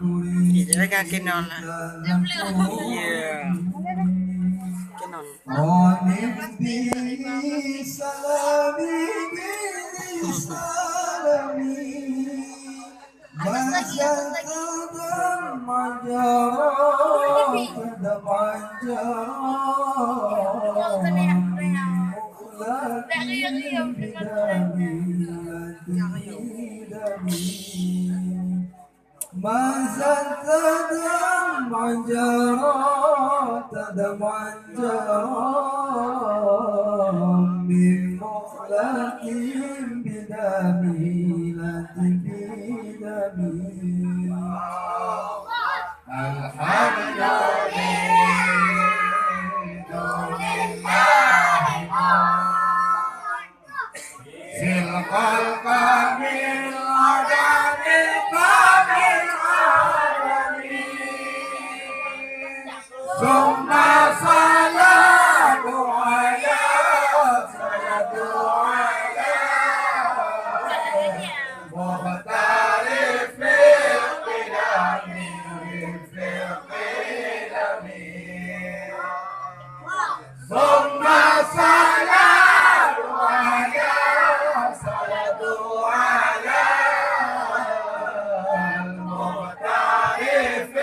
Jadi kan kinon lah. Iya. Kinon. Mazal tadam manjaro tadam manjaro min mukhlatin bidami lati bidami silqal kamil adamil kamil ثم صلاة على مختار في القدم في القدم ثم صلاة على المختار في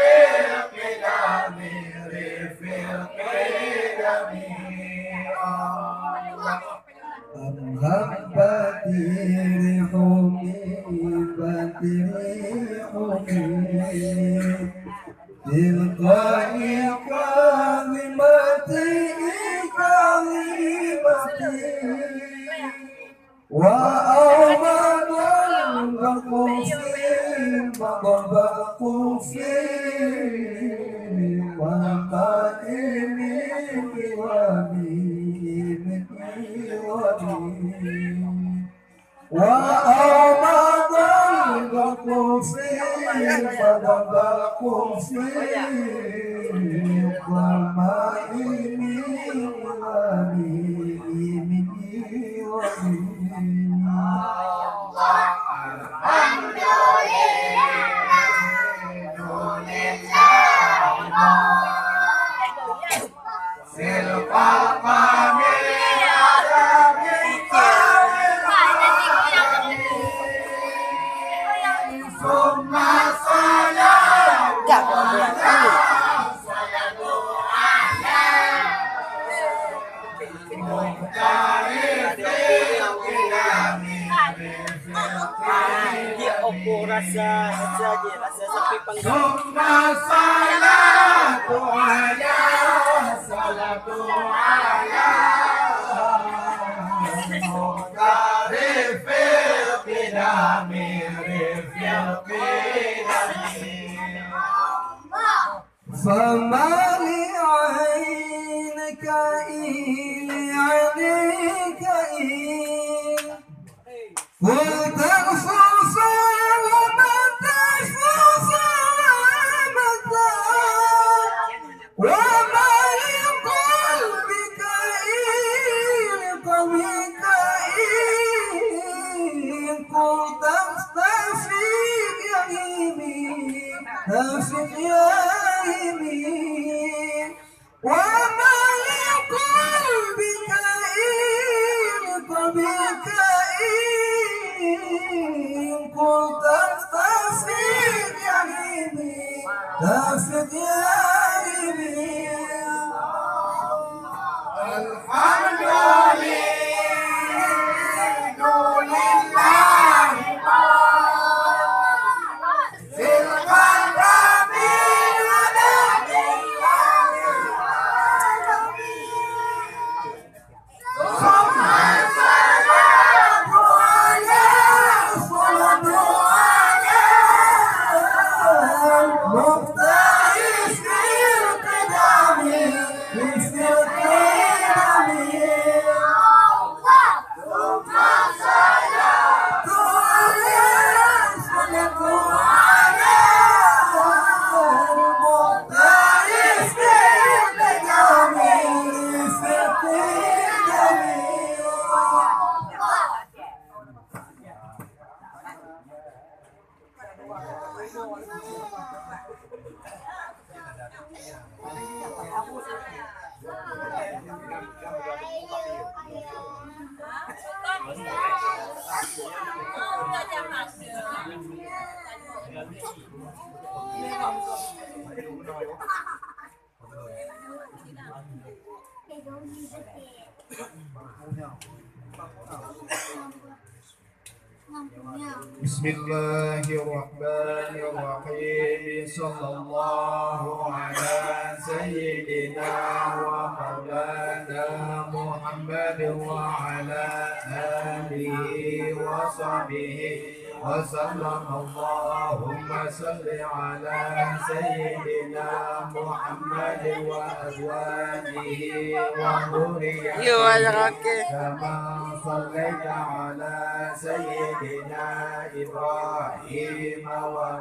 القدم Hambati rihumi bati rihumi tilqai kalimati kalimati wa awwalan baqufi wa qadimi وأمضى القفي فنبق في ضمائم Rasa saja rasa sepi panggang. Summa salatu ala rifil qidami famali aynaka aynaka Bismillahirrahmanirrahim. Sallallahu ala sayyidina wa maulana Muhammad wa ala alihi wa sahbihi wa sallam. Allahumma salli ala sayyidina Muhammad wa azwajihi wa dhurriyyatihi Yo, ada kaki. kama sallaita ala sayyidina Ibrahim wa